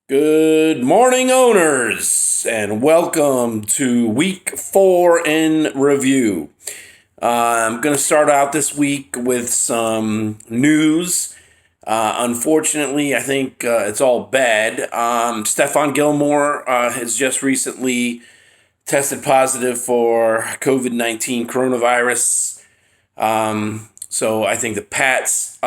Good morning, owners, and welcome to week 4 in review. I'm going to start out this week with some news. Unfortunately, I think it's all bad. Stephon Gilmore has just recently tested positive for COVID-19 coronavirus. So I think the Pats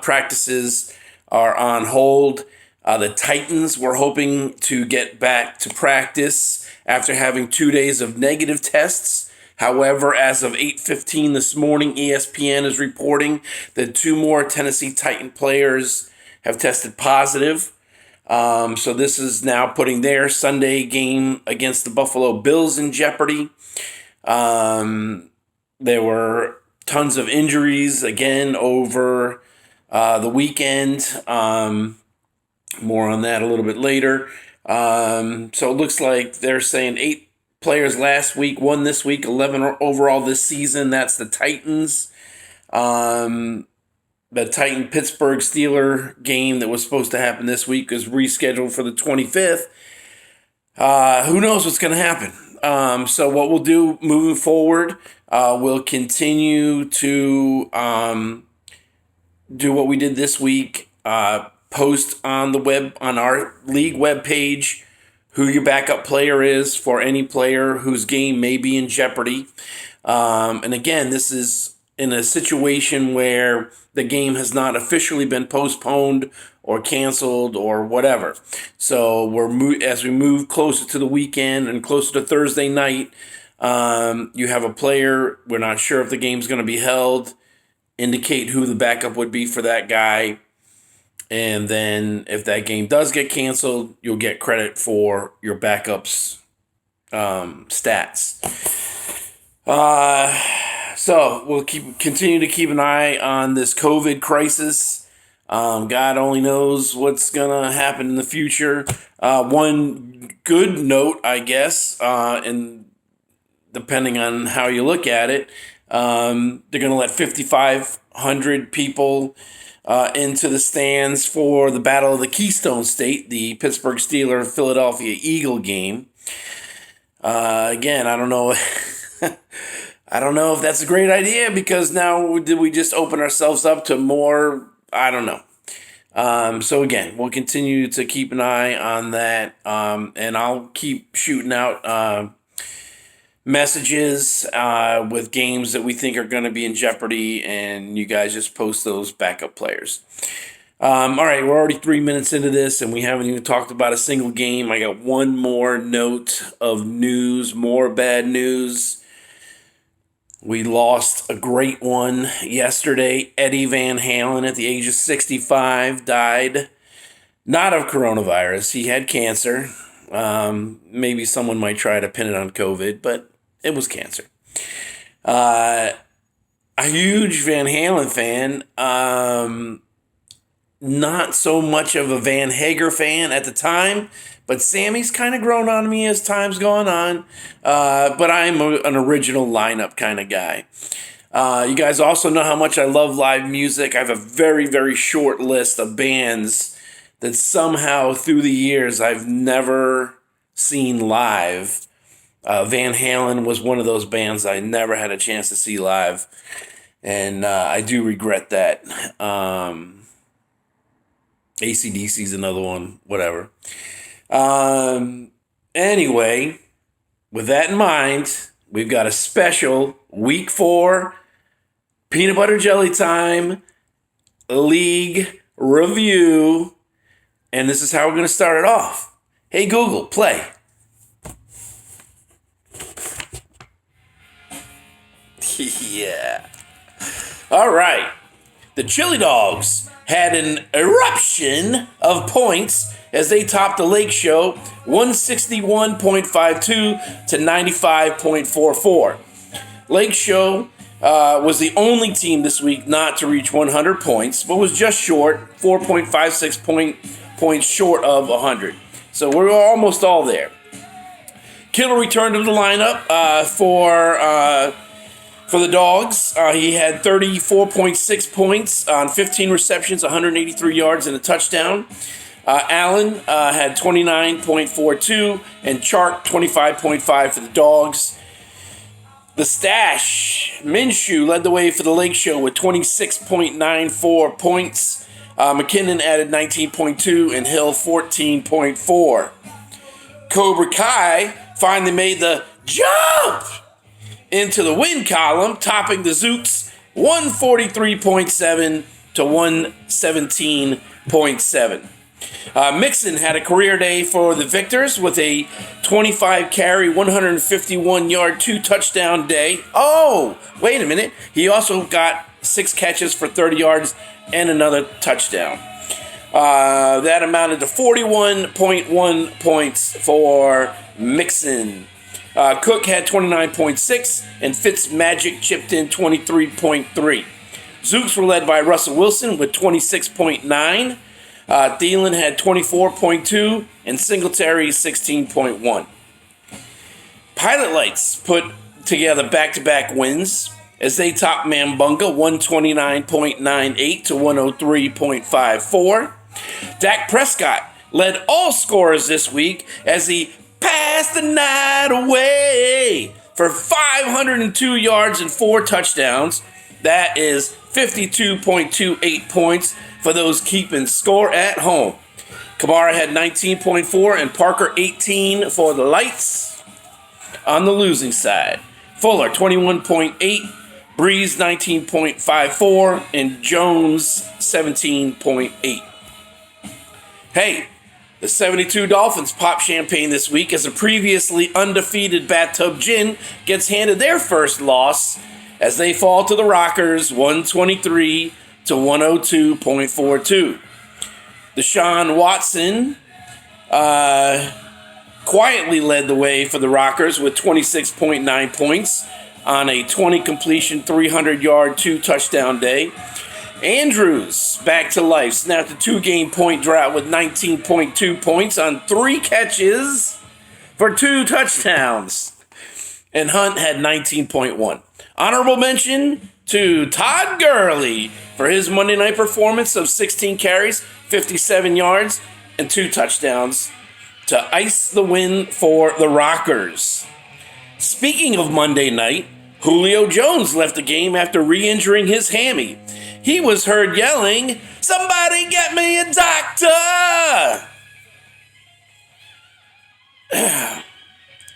practices are on hold. The Titans were hoping to get back to practice after having 2 days of negative tests. However, as of 8:15 this morning, ESPN is reporting that 2 more Tennessee Titan players have tested positive. So this is now putting their Sunday game against the Buffalo Bills in jeopardy. There were tons of injuries again over the weekend. More on that a little bit later. So it looks like they're saying 8 players last week, 1 this week, 11 overall this season. That's the Titans. The Titan-Pittsburgh Steeler game that was supposed to happen this week is rescheduled for the 25th. Who knows what's going to happen? So what we'll do moving forward, we'll continue to do what we did this week. Post on the web, on our league webpage, who your backup player is for any player whose game may be in jeopardy. And again, this is in a situation where the game has not officially been postponed or canceled or whatever. So as we move closer to the weekend and closer to Thursday night, you have a player, we're not sure if the game's going to be held, indicate who the backup would be for that guy. And then if that game does get canceled, you'll get credit for your backup's stats. So we'll continue to keep an eye on this COVID crisis. God only knows what's going to happen in the future. One good note, I guess, and depending on how you look at it, they're going to let 5,500 people into the stands for the Battle of the Keystone State, the Pittsburgh Steelers-Philadelphia Eagle game. Again, I don't know. I don't know if that's a great idea because now did we just open ourselves up to more? I don't know. So again, we'll continue to keep an eye on that, and I'll keep shooting out messages with games that we think are going to be in jeopardy, and you guys just post those backup players. All right, we're already 3 minutes into this, and we haven't even talked about a single game. I got one more note of news, more bad news. We lost a great one yesterday. Eddie Van Halen, at the age of 65, died not of coronavirus. He had cancer. Maybe someone might try to pin it on COVID, but it was cancer. A huge Van Halen fan. Not so much of a Van Hager fan at the time, but Sammy's kind of grown on me as time's gone on. But I'm an original lineup kind of guy. You guys also know how much I love live music. I have a very, very short list of bands that somehow through the years I've never seen live. Van Halen was one of those bands I never had a chance to see live, and I do regret that. AC/DC's another one, whatever. Anyway, with that in mind, we've got a special Week 4 Peanut Butter Jelly Time League review, and this is how we're going to start it off. Hey Google, play. Yeah. All right. The Chili Dogs had an eruption of points as they topped the Lake Show 161.52 to 95.44. Lake Show was the only team this week not to reach 100 points, but was just short, 4.56 points short of 100. So we're almost all there. Kittle returned to the lineup for the Dogs. He had 34.6 points on 15 receptions, 183 yards, and a touchdown. Allen had 29.42 and Chark 25.5 for the Dogs. The Stash, Minshew led the way for the Lake Show with 26.94 points. McKinnon added 19.2 and Hill 14.4. Cobra Kai finally made the jump into the win column, topping the Zooks 143.7 to 117.7. Mixon had a career day for the Victors with a 25-carry, 151-yard, 2-touchdown day. Oh, wait a minute. He also got 6 catches for 30 yards and another touchdown. That amounted to 41.1 points for Mixon. Cook had 29.6, and Fitzmagic chipped in 23.3. Zooks were led by Russell Wilson with 26.9. Thielen had 24.2 and Singletary 16.1. Pilot Lights put together back-to-back wins as they topped Mambunga 129.98 to 103.54. Dak Prescott led all scorers this week as he passed the night away for 502 yards and 4 touchdowns. That is 52.28 points for those keeping score at home. Kamara had 19.4 and Parker 18 for the Lights. On the losing side, Fuller 21.8, Breeze 19.54, and Jones 17.8. Hey, the 72 Dolphins pop champagne this week as a previously undefeated Bathtub Gin gets handed their first loss as they fall to the Rockers 123 to 102.42. Deshaun Watson quietly led the way for the Rockers with 26.9 points on a 20 completion, 300-yard, 2-touchdown day. Andrews back to life, snapped a 2-game point drought with 19.2 points on 3 catches for 2 touchdowns. And Hunt had 19.1. Honorable mention to Todd Gurley for his Monday night performance of 16 carries, 57 yards, and 2 touchdowns to ice the win for the Rockers. Speaking of Monday night, Julio Jones left the game after re-injuring his hammy. He was heard yelling, "Somebody get me a doctor!"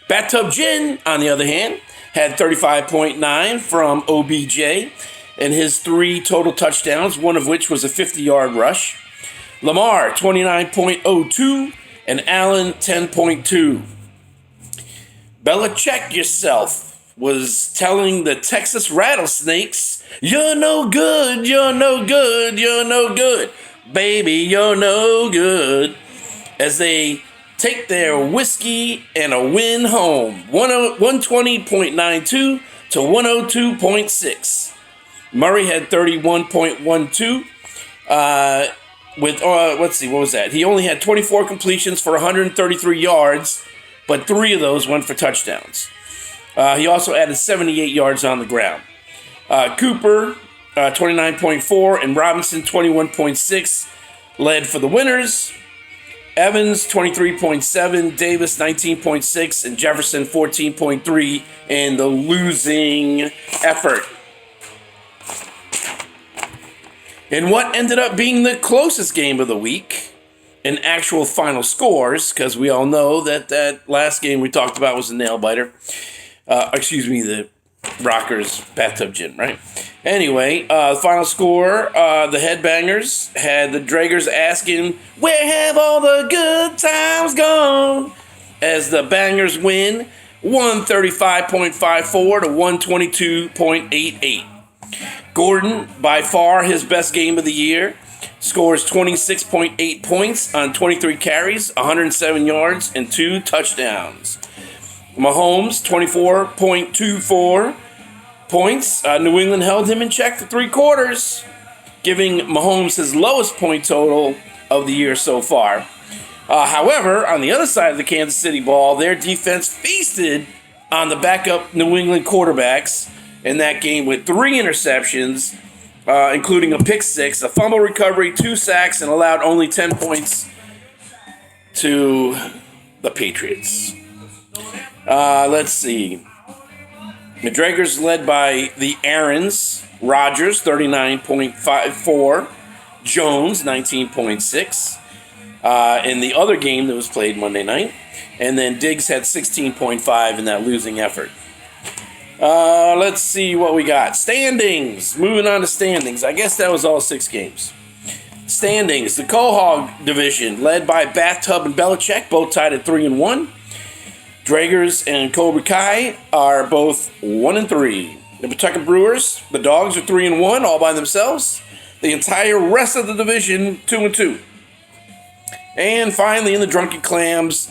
Bathtub Gin, on the other hand, had 35.9 from OBJ and his 3 total touchdowns, one of which was a 50-yard rush. Lamar, 29.02, and Allen, 10.2. Belichick yourself was telling the Texas Rattlesnakes, "You're no good, you're no good, you're no good. Baby, you're no good," as they take their whiskey and a win home, 120.92 to 102.6. Murray had 31.12 with, let's see, what was that? He only had 24 completions for 133 yards, but 3 of those went for touchdowns. He also added 78 yards on the ground. Cooper, 29.4, and Robinson, 21.6, led for the winners. Evans, 23.7, Davis, 19.6, and Jefferson, 14.3 in the losing effort. In what ended up being the closest game of the week, in actual final scores, because we all know that last game we talked about was a nail-biter. The Rockers Bathtub Gin, right? Anyway, final score, the Headbangers had the Dragers asking, "Where have all the good times gone?" as the Bangers win 135.54 to 122.88. Gordon, by far his best game of the year, scores 26.8 points on 23 carries, 107 yards, and 2 touchdowns. Mahomes, 24.24 points. New England held him in check for 3 quarters, giving Mahomes his lowest point total of the year so far. However, on the other side of the Kansas City ball, their defense feasted on the backup New England quarterbacks in that game with 3 interceptions, including a pick 6, a fumble recovery, 2 sacks, and allowed only 10 points to the Patriots. Let's see. The Dragers led by the Aarons. Rogers, 39.54. Jones, 19.6. In the other game that was played Monday night. And then Diggs had 16.5 in that losing effort. Let's see what we got. Standings. Moving on to standings. I guess that was all 6 games. Standings. The Quahog division, led by Bathtub and Belichick, both tied at 3-1. Dragers and Cobra Kai are both 1-3. The Pawtucket Brewers, the Dogs, are 3-1, all by themselves. The entire rest of the division, 2-2. And finally, in the Drunken Clams,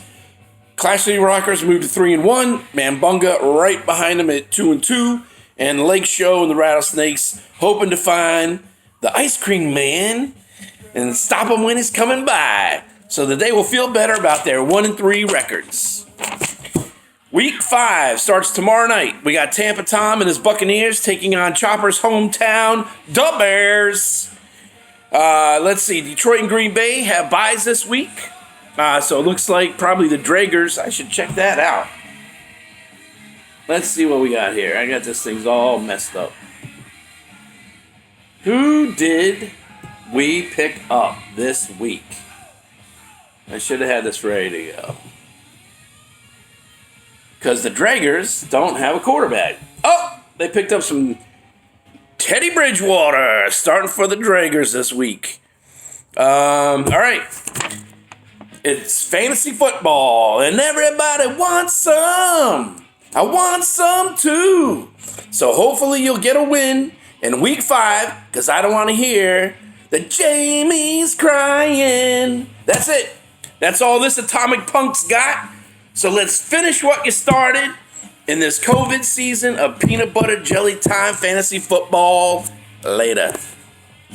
Clash City Rockers moved to 3-1. Mambunga right behind them at 2-2. And Lake Show and the Rattlesnakes hoping to find the Ice Cream Man and stop him when he's coming by, so that they will feel better about their 1-3 records. Week 5 starts tomorrow night. We got Tampa Tom and his Buccaneers taking on Chopper's hometown, the Bears. Let's see. Detroit and Green Bay have byes this week. So it looks like probably the Dragers. I should check that out. Let's see what we got here. I got this thing's all messed up. Who did we pick up this week? I should have had this ready to go. Because the Dragers don't have a quarterback. Oh, they picked up some Teddy Bridgewater starting for the Dragers this week. All right. It's fantasy football, and everybody wants some. I want some too. So hopefully you'll get a win in week 5, because I don't want to hear that Jamie's crying. That's it. That's all this Atomic Punk's got. So let's finish what you started in this COVID season of peanut butter jelly time fantasy football. Later.